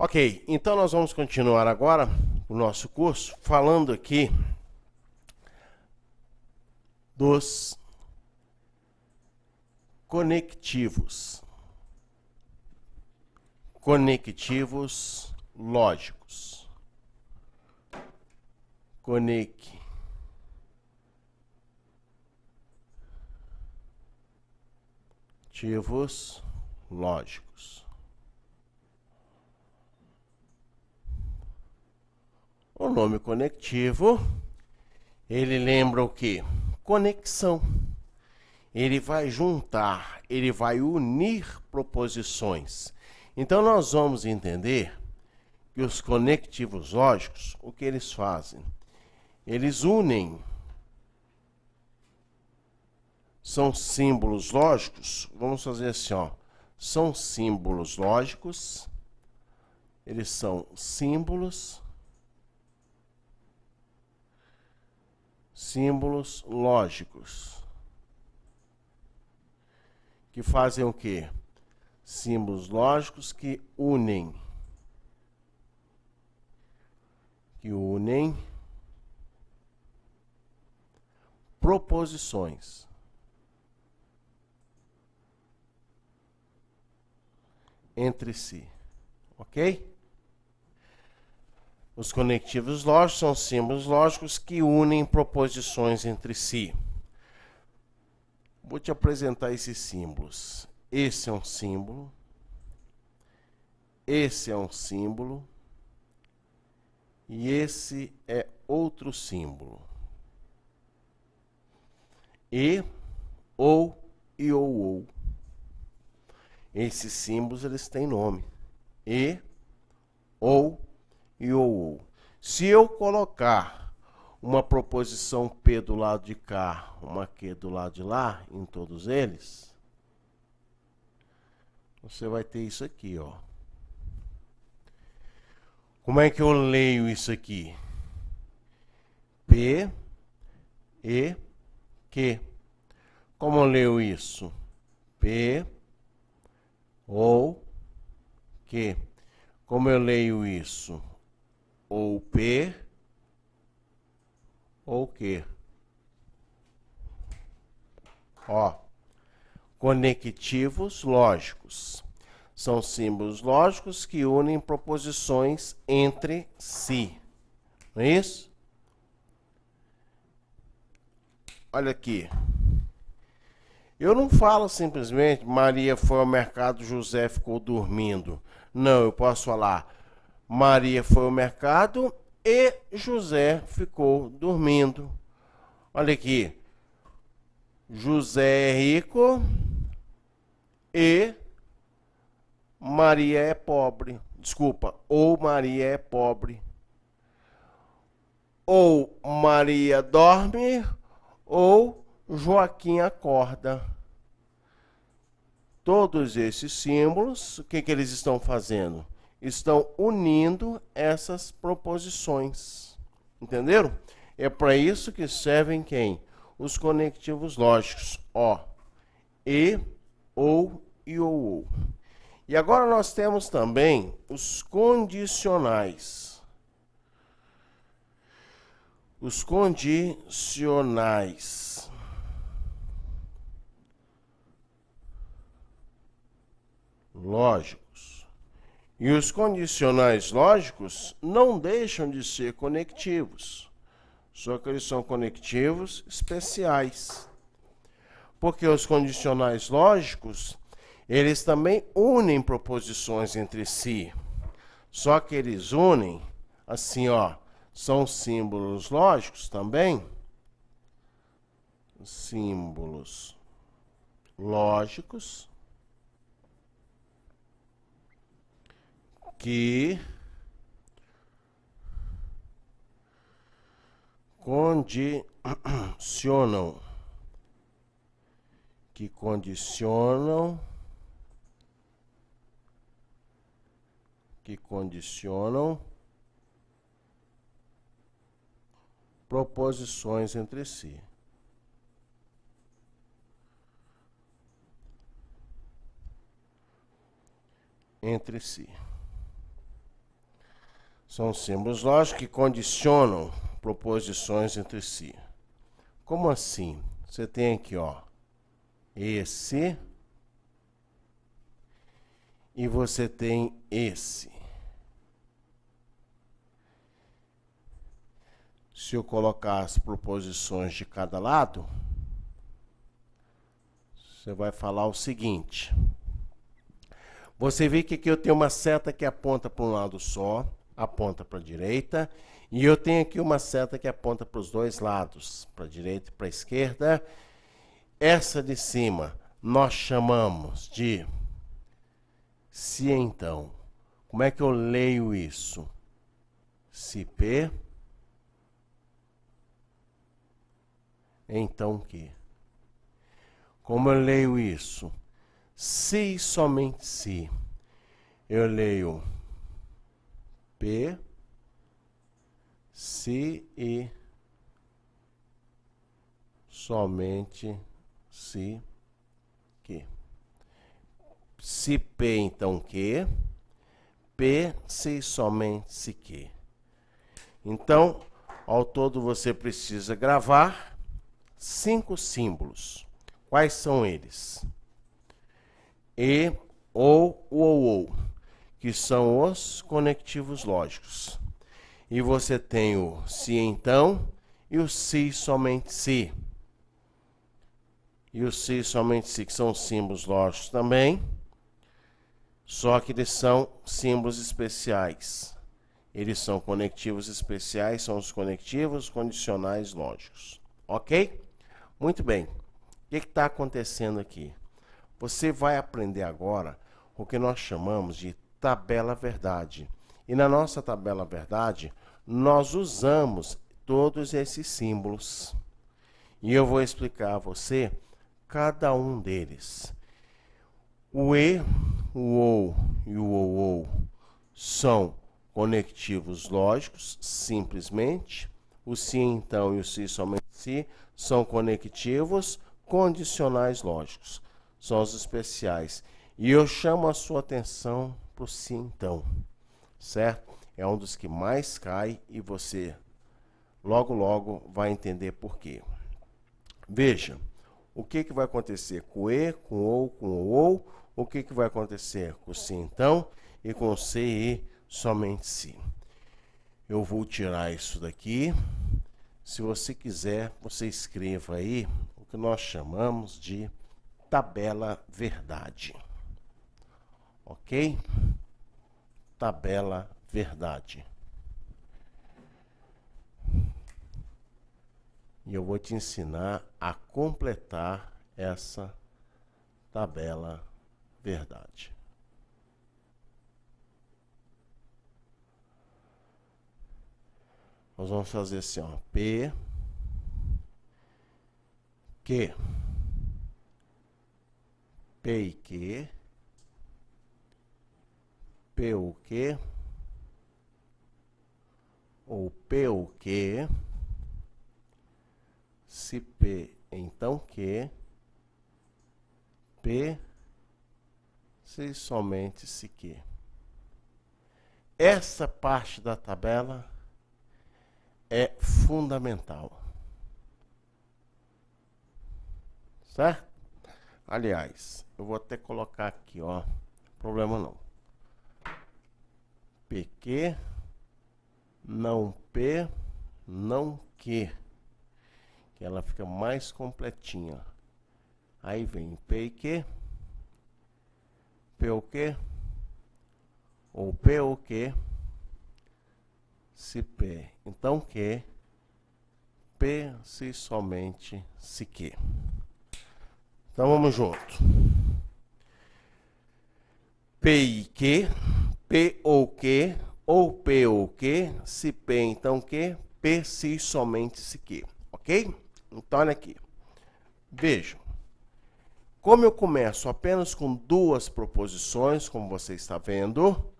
Ok, então nós vamos continuar agora o nosso curso falando aqui dos conectivos. Conectivos lógicos. Conectivos lógicos. O nome conectivo, ele lembra o quê? Conexão. Ele vai juntar, ele vai unir proposições. Então nós vamos entender que os conectivos lógicos, o que eles fazem? Eles unem. São símbolos lógicos. Vamos fazer assim, ó. São símbolos lógicos. Eles são símbolos lógicos. Que fazem o quê? Símbolos lógicos que unem. Proposições. Entre si. Ok? Os conectivos lógicos são símbolos lógicos que unem proposições entre si. Vou te apresentar esses símbolos. Esse é um símbolo. Esse é um símbolo. E esse é outro símbolo. E, ou e ou. Esses símbolos, eles têm nome. E, ou e ou. Se eu colocar uma proposição P do lado de cá, uma Q do lado de lá, em todos eles, você vai ter isso aqui, ó. Como é que eu leio isso aqui? P, E, Q. Como eu leio isso? P, ou, Q. Como eu leio isso? Ou P, ou Q. Ó, conectivos lógicos. São símbolos lógicos que unem proposições entre si. Não é isso? Olha aqui. Eu não falo simplesmente Maria foi ao mercado, José ficou dormindo. Não, eu posso falar Maria foi ao mercado e José ficou dormindo. Olha aqui. José é rico e Maria é pobre. Desculpa, ou Maria é pobre. Ou Maria dorme, ou Joaquim acorda. Todos esses símbolos, o que eles estão fazendo? Estão unindo essas proposições. Entenderam? É para isso que servem quem? Os conectivos lógicos. Ó, e, ou e ou. E agora nós temos também os condicionais. Os condicionais. Lógicos. E os condicionais lógicos não deixam de ser conectivos. Só que eles são conectivos especiais. Porque os condicionais lógicos, eles também unem proposições entre si. Só que eles unem assim, ó, são símbolos lógicos também. Símbolos lógicos que condicionam proposições entre si. Entre si. São símbolos lógicos que condicionam proposições entre si. Como assim? Você tem aqui, ó, esse e você tem esse. Se eu colocar as proposições de cada lado, você vai falar o seguinte. Você vê que aqui eu tenho uma seta que aponta para um lado só, aponta para a direita, e eu tenho aqui uma seta que aponta para os dois lados, para a direita e para a esquerda. Essa de cima nós chamamos de se então. Como é que eu leio isso? Se P, então que. Como eu leio isso? Se e somente se. Eu leio P, se e somente se que. Se P, então que. P, se e somente se que. Então, ao todo você precisa gravar 5 símbolos. Quais são eles? E, ou, que são os conectivos lógicos. E você tem o se então e o se somente se. E o se somente se, que são símbolos lógicos também, só que eles são símbolos especiais. Eles são conectivos especiais, são os conectivos condicionais lógicos. Ok? Muito bem. O que está acontecendo aqui? Você vai aprender agora o que nós chamamos de tabela verdade. E na nossa tabela verdade, nós usamos todos esses símbolos. E eu vou explicar a você cada um deles. O E, o OU e o OU são conectivos lógicos, simplesmente. O se então e o se somente se são conectivos condicionais lógicos. São os especiais. E eu chamo a sua atenção para o se então, certo? É um dos que mais cai e você logo vai entender por quê. Veja, o que vai acontecer com o E, com o OU, o que vai acontecer com o se então e com o se e somente se. Eu vou tirar isso daqui. Se você quiser, você escreva aí o que nós chamamos de tabela verdade. Ok? Tabela verdade. E eu vou te ensinar a completar essa tabela verdade. Nós vamos fazer assim, ó, P, Q, P e Q, P o Q, ou P o Q, se P, então Q, P, se somente se Q. Essa parte da tabela é fundamental. Certo? Aliás, eu vou até colocar aqui, ó. Problema não. PQ, não P, não Q. Que ela fica mais completinha. Aí vem P e Q, P o Q, ou P o Q, se P, então Q, P se somente se Q. Então vamos junto. P e Q, P ou Q, ou P ou Q, se P então Q, P se somente se Q. Ok? Então olha aqui. Vejam. Como eu começo apenas com 2 proposições, como você está vendo,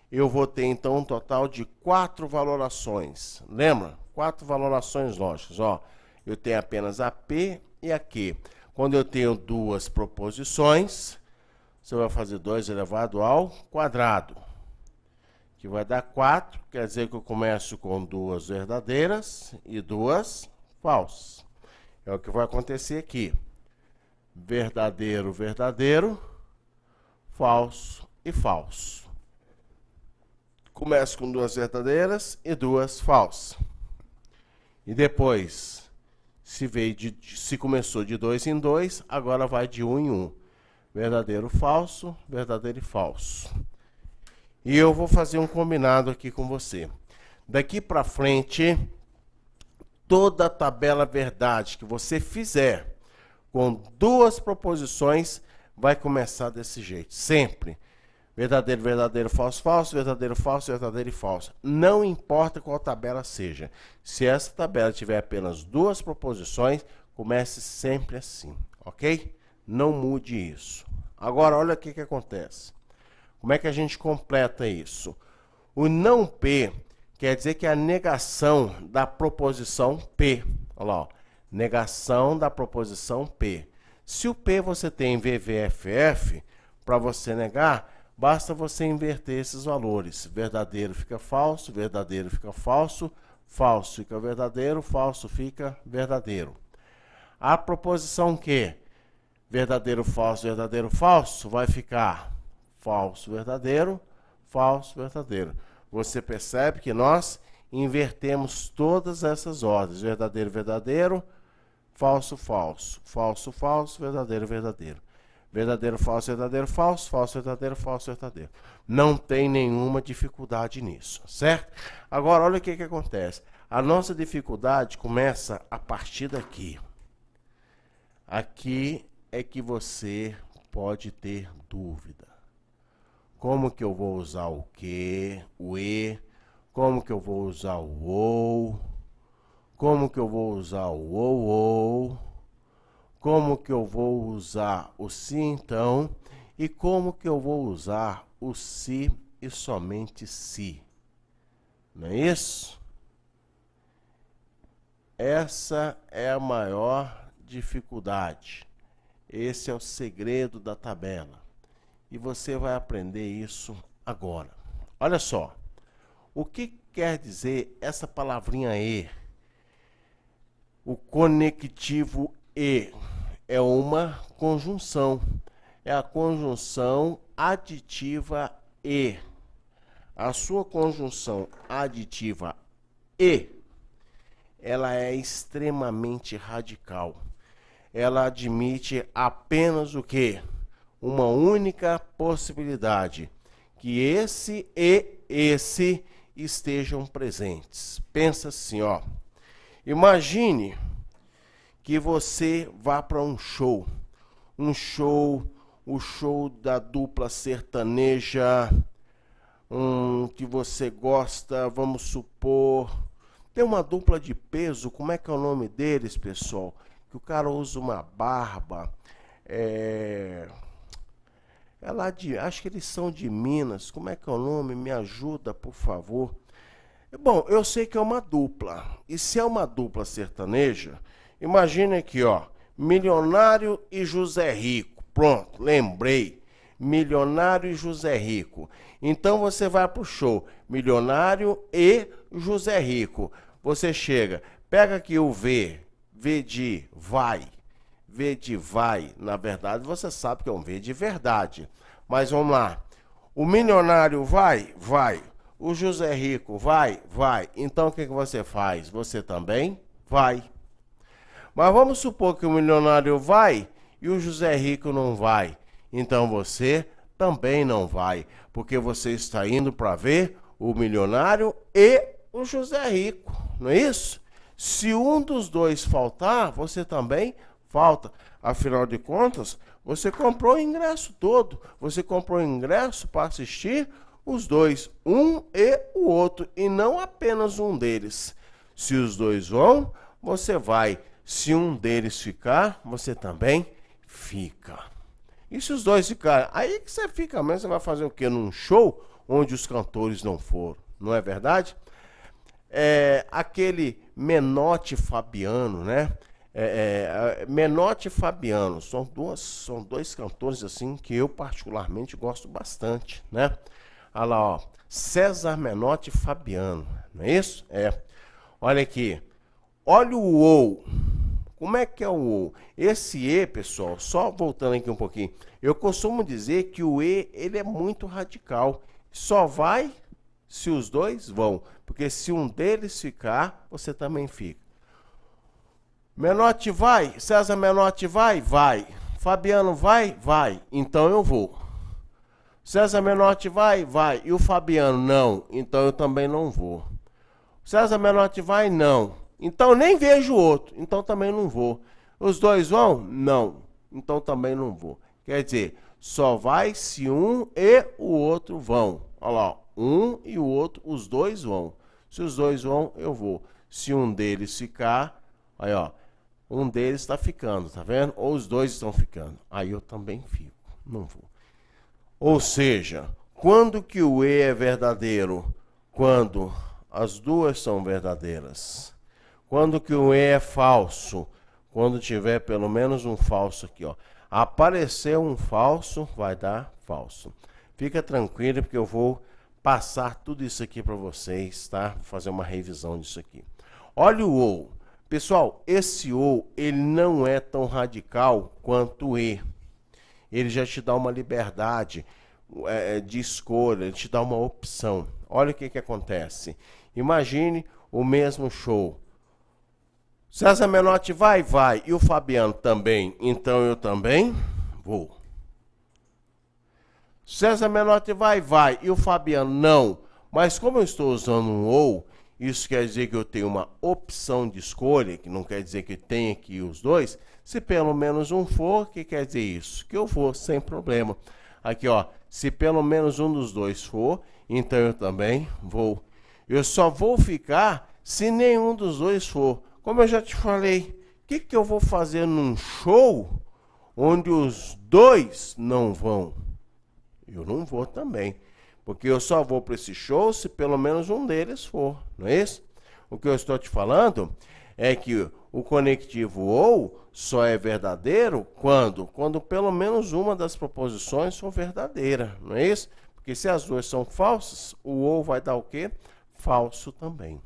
eu vou ter então um total de 4 valorações. Lembra? 4 valorações lógicas. Ó, eu tenho apenas a P e a Q. Quando eu tenho 2 proposições, você vai fazer 2 elevado ao quadrado, que vai dar 4, quer dizer que eu começo com 2 verdadeiras e 2 falsas. É o que vai acontecer aqui. Verdadeiro, verdadeiro, falso e falso. Começo com 2 verdadeiras e 2 falsas. E depois, se começou de 2 em 2, agora vai de 1 em 1. Verdadeiro, falso, verdadeiro e falso. E eu vou fazer um combinado aqui com você. Daqui para frente, toda a tabela verdade que você fizer com 2 proposições vai começar desse jeito, sempre. Verdadeiro, verdadeiro, falso, falso, verdadeiro, falso, verdadeiro e falso. Não importa qual tabela seja. Se essa tabela tiver apenas 2 proposições, comece sempre assim, ok? Não mude isso. Agora, olha o que acontece. Como é que a gente completa isso? O não P quer dizer que é a negação da proposição P. Olha lá, ó. Negação da proposição P. Se o P você tem VVFF, para você negar, basta você inverter esses valores. Verdadeiro fica falso, verdadeiro fica falso, falso fica verdadeiro, falso fica verdadeiro. A proposição Q, verdadeiro, falso, vai ficar falso, verdadeiro, verdadeiro. Você percebe que nós invertemos todas essas ordens. Verdadeiro, verdadeiro, falso, falso, falso, falso, verdadeiro, verdadeiro. Verdadeiro, falso, falso, verdadeiro, falso, verdadeiro. Não tem nenhuma dificuldade nisso, certo? Agora, olha o que acontece. A nossa dificuldade começa a partir daqui. Aqui é que você pode ter dúvida. Como que eu vou usar o que, o e? Como que eu vou usar o ou? Como que eu vou usar o ou? Como que eu vou usar o se então? E como que eu vou usar o se e somente se? Não é isso? Essa é a maior dificuldade. Esse é o segredo da tabela. E você vai aprender isso agora. Olha só. O que quer dizer essa palavrinha e? O conectivo e é uma conjunção. É a conjunção aditiva e. A sua conjunção aditiva e, ela é extremamente radical. Ela admite apenas o quê? Uma única possibilidade, que esse e esse estejam presentes. Pensa assim, ó. Imagine que você vá para um show, o show da dupla sertaneja, que você gosta, vamos supor, tem uma dupla de peso, como é que é o nome deles, pessoal? Que o cara usa uma barba, acho que eles são de Minas, como é que é o nome? Me ajuda, por favor. Bom, eu sei que é uma dupla, e se é uma dupla sertaneja, imagine aqui, ó, Milionário e José Rico. Pronto, lembrei. Milionário e José Rico. Então você vai pro show, Milionário e José Rico. Você chega, pega aqui o V de vai. V de vai, na verdade, você sabe que é um V de verdade. Mas vamos lá. O milionário vai? Vai. O José Rico vai? Vai. Então o que você faz? Você também vai. Mas vamos supor que o milionário vai e o José Rico não vai. Então você também não vai, porque você está indo para ver o milionário e o José Rico, não é isso? Se um dos dois faltar, você também falta. Afinal de contas, você comprou o ingresso todo. Você comprou o ingresso para assistir os dois, um e o outro, e não apenas um deles. Se os dois vão, você vai. Se um deles ficar, você também fica. E se os dois ficarem? Aí que você fica mesmo, você vai fazer o quê? Num show onde os cantores não foram, não é verdade? Aquele Menotti e Fabiano, né? Menotti e Fabiano, são dois cantores assim que eu particularmente gosto bastante, né? Olha lá, ó. César Menotti e Fabiano. Não é isso? É. Olha aqui. Olha o ou. Como é que é o ou? Esse e, pessoal, só voltando aqui um pouquinho. Eu costumo dizer que o e, ele é muito radical. Só vai se os dois vão. Porque se um deles ficar, você também fica. Menotti vai? César Menotti vai? Vai. Fabiano vai? Vai. Então eu vou. César Menotti vai? Vai. E o Fabiano não. Então eu também não vou. César Menotti vai? Não. Então nem vejo o outro. Então também não vou. Os dois vão? Não. Então também não vou. Quer dizer, só vai se um e o outro vão. Olha lá, um e o outro, os dois vão. Se os dois vão, eu vou. Se um deles ficar, aí ó, um deles está ficando, tá vendo? Ou os dois estão ficando. Aí eu também fico, não vou. Ou seja, quando que o e é verdadeiro? Quando as duas são verdadeiras. Quando que o e é falso? Quando tiver pelo menos um falso aqui, ó. Apareceu um falso, vai dar falso. Fica tranquilo, porque eu vou passar tudo isso aqui para vocês, tá? Vou fazer uma revisão disso aqui. Olha o ou. Pessoal, esse ou, ele não é tão radical quanto o e. Ele já te dá uma liberdade de escolha, ele te dá uma opção. Olha o que que acontece. Imagine o mesmo show. César Menotti vai? Vai. E o Fabiano também? Então eu também vou. César Menotti vai? Vai. E o Fabiano? Não. Mas como eu estou usando um ou, isso quer dizer que eu tenho uma opção de escolha, que não quer dizer que tenha que ir os dois. Se pelo menos um for, o que quer dizer isso? Que eu vou, sem problema. Aqui, ó. Se pelo menos um dos dois for, então eu também vou. Eu só vou ficar se nenhum dos dois for. Como eu já te falei, o que que eu vou fazer num show onde os dois não vão? Eu não vou também. Porque eu só vou para esse show se pelo menos um deles for, não é isso? O que eu estou te falando é que o conectivo ou só é verdadeiro quando pelo menos uma das proposições for verdadeira, não é isso? Porque se as duas são falsas, o ou vai dar o quê? Falso também.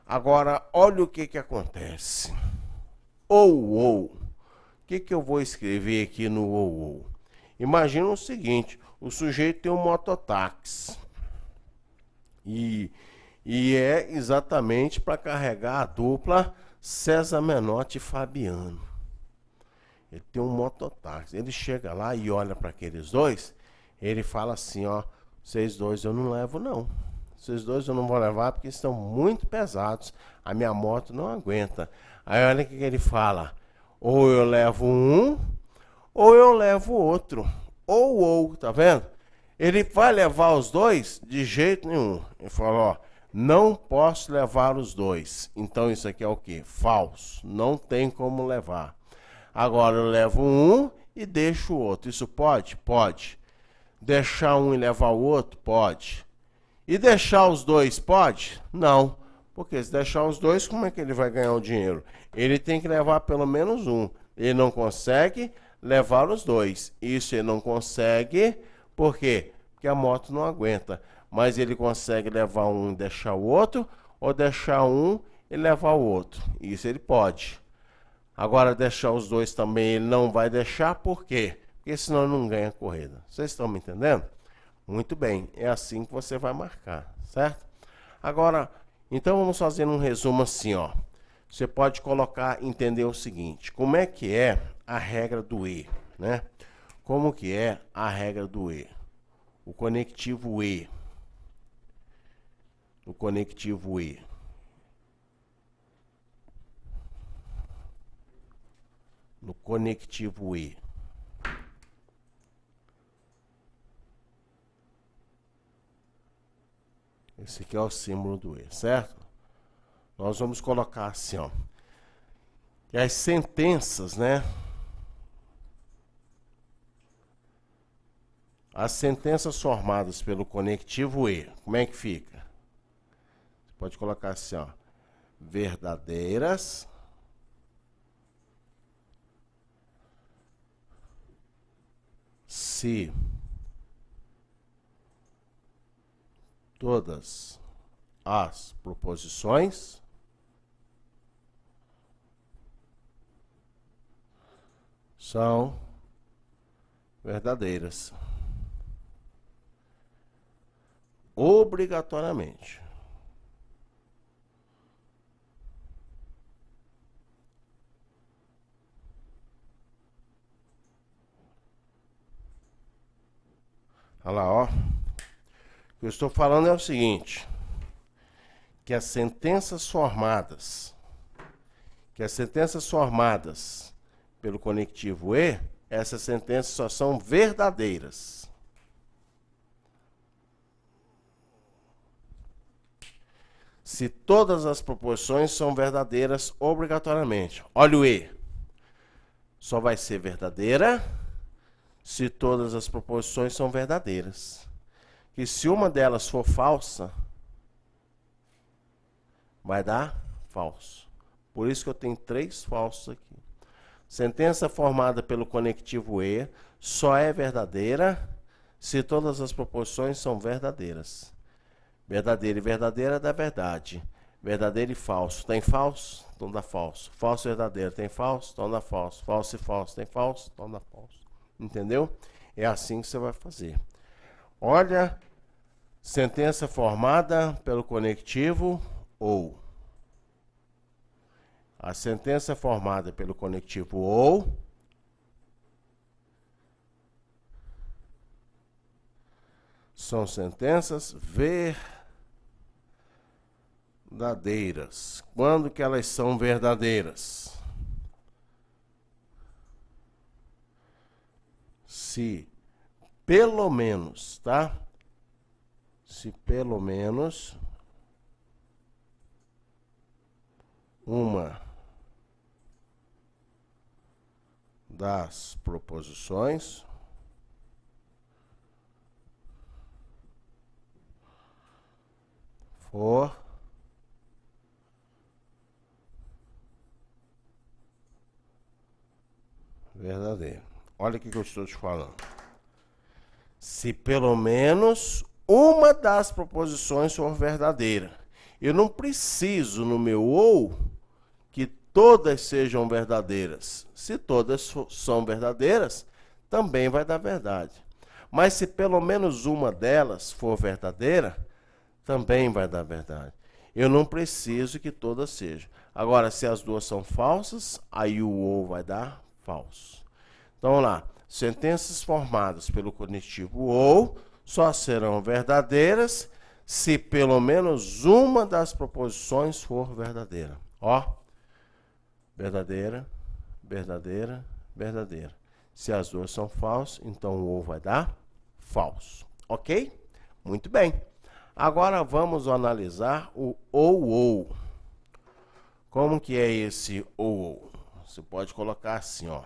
Agora, olha o que que acontece. Ou. O que que eu vou escrever aqui no ou? Imagina o seguinte, o sujeito tem um mototáxi. E é exatamente para carregar a dupla César Menotti e Fabiano. Ele tem um mototáxi. Ele chega lá e olha para aqueles dois, ele fala assim, ó, vocês dois eu não levo não. Vocês dois eu não vou levar porque estão muito pesados. A minha moto não aguenta. Aí olha o que ele fala. Ou eu levo um, ou eu levo outro. Ou, tá vendo? Ele vai levar os dois? De jeito nenhum. Ele falou, ó, não posso levar os dois. Então isso aqui é o quê? Falso. Não tem como levar. Agora eu levo um e deixo o outro. Isso pode? Pode. Deixar um e levar o outro? Pode. E deixar os dois pode? Não. Porque se deixar os dois, como é que ele vai ganhar o dinheiro? Ele tem que levar pelo menos um. Ele não consegue levar os dois. Isso ele não consegue, por quê? Porque a moto não aguenta. Mas ele consegue levar um e deixar o outro, ou deixar um e levar o outro. Isso ele pode. Agora deixar os dois também ele não vai deixar, por quê? Porque senão ele não ganha a corrida. Vocês estão me entendendo? Muito bem, é assim que você vai marcar, certo? Agora, então vamos fazer um resumo assim, ó. Você pode colocar, entender o seguinte, como é que é a regra do e, né? Como que é a regra do e? O conectivo e. O conectivo e. No conectivo e. Esse aqui é o símbolo do e, certo? Nós vamos colocar assim, ó. E as sentenças, né? As sentenças formadas pelo conectivo e, como é que fica? Você pode colocar assim, ó. Verdadeiras se todas as proposições são verdadeiras. Obrigatoriamente. Olha lá, ó. O que eu estou falando é o seguinte, que as sentenças formadas pelo conectivo e, essas sentenças só são verdadeiras. Se todas as proposições são verdadeiras obrigatoriamente. Olha o e. Só vai ser verdadeira se todas as proposições são verdadeiras. Que se uma delas for falsa, vai dar falso. Por isso que eu tenho 3 falsos aqui. Sentença formada pelo conectivo e só é verdadeira se todas as proposições são verdadeiras. Verdadeira e verdadeira dá verdade. Verdadeiro e falso. Tem falso? Então dá falso. Falso e verdadeiro. Tem falso? Então dá falso. Falso e falso. Tem falso? Então dá falso. Entendeu? É assim que você vai fazer. Olha, sentença formada pelo conectivo ou. A sentença formada pelo conectivo ou são sentenças verdadeiras. Quando que elas são verdadeiras? Se pelo menos, tá? Se pelo menos uma das proposições for verdadeira. Olha o que eu estou te falando. Se pelo menos uma das proposições for verdadeira. Eu não preciso no meu ou que todas sejam verdadeiras. Se todas são verdadeiras, também vai dar verdade. Mas se pelo menos uma delas for verdadeira, também vai dar verdade. Eu não preciso que todas sejam. Agora, se as duas são falsas, aí o ou vai dar falso. Então, vamos lá. Sentenças formadas pelo conectivo ou só serão verdadeiras se pelo menos uma das proposições for verdadeira. Ó, verdadeira, verdadeira, verdadeira. Se as duas são falsas, então o ou vai dar falso. Ok? Muito bem. Agora vamos analisar o ou. Como que é esse ou? Você pode colocar assim, ó.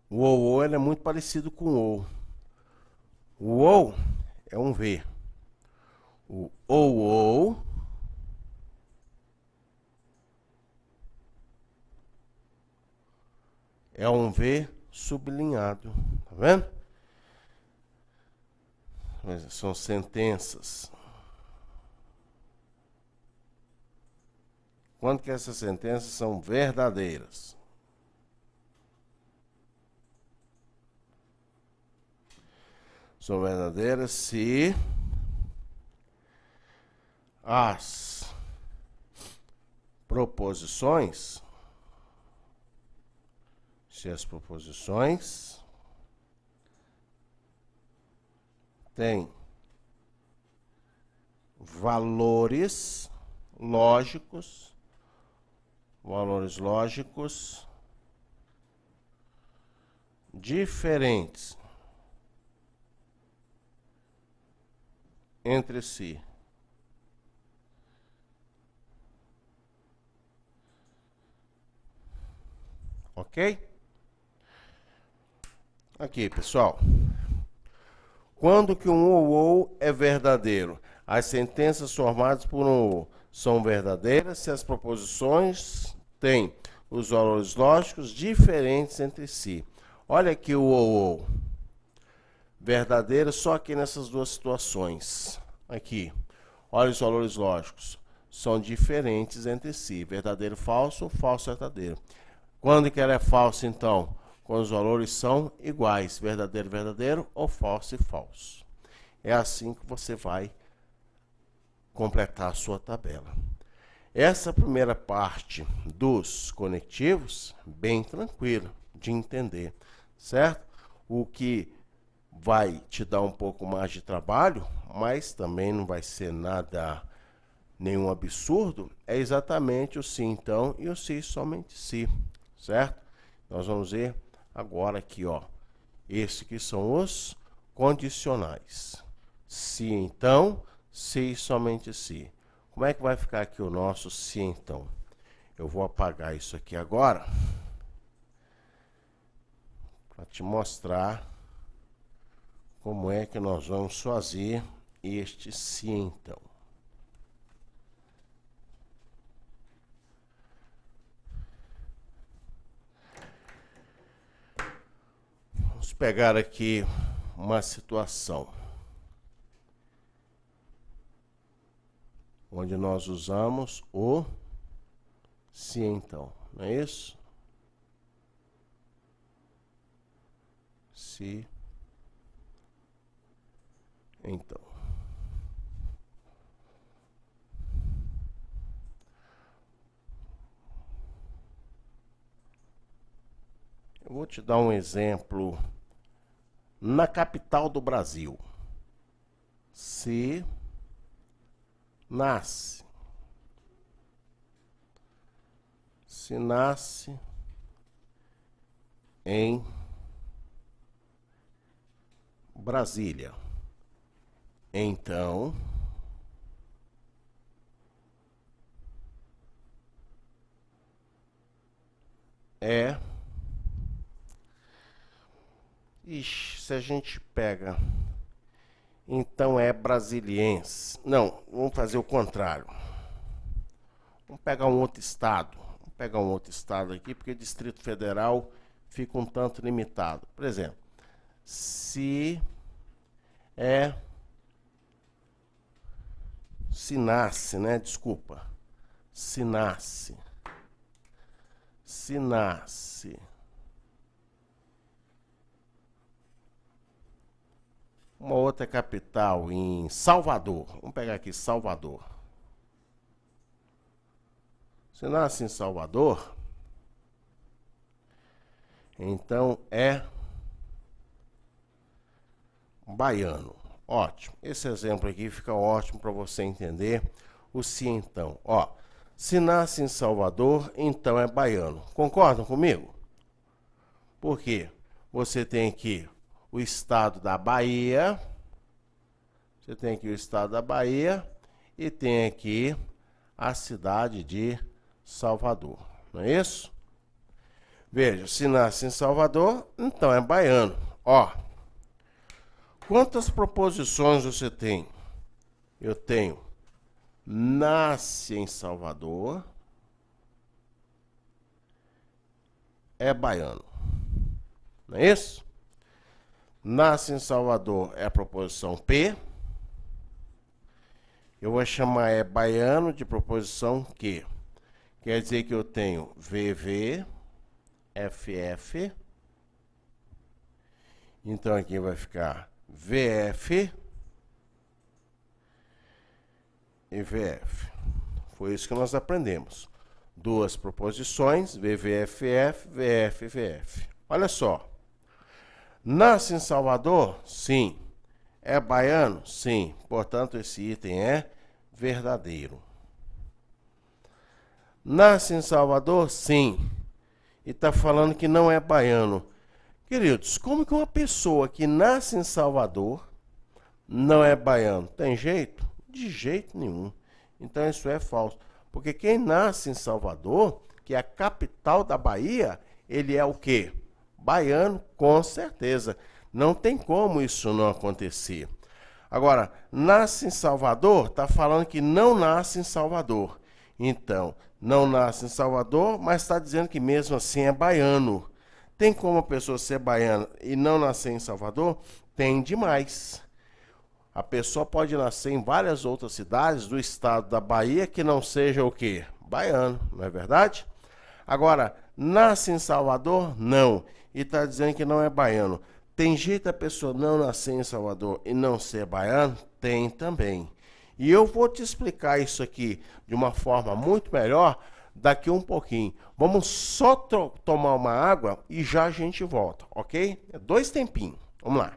O ou ele é muito parecido com o ou. O ou é um V. O ou é um V sublinhado. Tá vendo? São sentenças. Quando que essas sentenças são verdadeiras? São verdadeiras se as proposições têm valores lógicos diferentes entre si. Ok? Aqui, pessoal. Quando que um ou é verdadeiro? As sentenças formadas por um ou são verdadeiras se as proposições têm os valores lógicos diferentes entre si. Olha aqui o ou. verdadeiro só aqui nessas duas situações. Aqui, olha os valores lógicos. São diferentes entre si. Verdadeiro, falso, falso, verdadeiro. Quando que ela é falsa, então? Quando os valores são iguais. Verdadeiro, verdadeiro ou falso e falso. É assim que você vai completar a sua tabela. Essa primeira parte dos conectivos, bem tranquila de entender, certo? O que vai te dar um pouco mais de trabalho, mas também não vai ser nada, nenhum absurdo, é exatamente o sim então e o se somente se, certo? Nós vamos ver agora aqui, ó, esses que são os condicionais. Se então, se somente se. Como é que vai ficar aqui o nosso se então? Eu vou apagar isso aqui agora para te mostrar como é que nós vamos fazer este se então. Vamos pegar aqui uma situação onde nós usamos o se então, não é isso? Se então. Eu vou te dar um exemplo na capital do Brasil. Se nasce. Se nasce em Brasília. Então, é... Ixi, se a gente pega... Então é brasiliense. Não, vamos fazer o contrário. Vamos pegar um outro estado. Vamos pegar um outro estado aqui, porque Distrito Federal fica um tanto limitado. Por exemplo, se nasce, né? Desculpa. Se nasce. Se nasce. Uma outra capital em Salvador. Vamos pegar aqui Salvador. Se nasce em Salvador, então é baiano. Ótimo. Esse exemplo aqui fica ótimo para você entender o se então. Ó, se nasce em Salvador, então é baiano. Concordam comigo? Por quê? Você tem aqui o estado da Bahia. Você tem aqui o estado da Bahia e tem aqui a cidade de Salvador. Não é isso? Veja, se nasce em Salvador, então é baiano. Ó, quantas proposições você tem? Eu tenho nasce em Salvador, é baiano. Não é isso? Nasce em Salvador é a proposição P. Eu vou chamar é baiano de proposição Q. Quer dizer que eu tenho VV, FF. Então aqui vai ficar VF e VF. Foi isso que nós aprendemos. Duas proposições, VVFF, VF, VF. Olha só. Nasce em Salvador? Sim. É baiano? Sim. Portanto, esse item é verdadeiro. Nasce em Salvador? Sim. E está falando que não é baiano. Queridos, como que uma pessoa que nasce em Salvador não é baiano? Tem jeito? De jeito nenhum. Então isso é falso. Porque quem nasce em Salvador, que é a capital da Bahia, ele é o quê? Baiano, com certeza. Não tem como isso não acontecer. Agora, nasce em Salvador, está falando que não nasce em Salvador. Então, não nasce em Salvador, mas está dizendo que mesmo assim é baiano. Tem como a pessoa ser baiana e não nascer em Salvador? Tem demais. A pessoa pode nascer em várias outras cidades do estado da Bahia que não seja o quê? Baiano, não é verdade? Agora, nasce em Salvador? Não. E está dizendo que não é baiano. Tem jeito a pessoa não nascer em Salvador e não ser baiano? Tem também. E eu vou te explicar isso aqui de uma forma muito melhor daqui um pouquinho. Vamos só tomar uma água e já a gente volta, ok? 2 tempinhos. Vamos lá.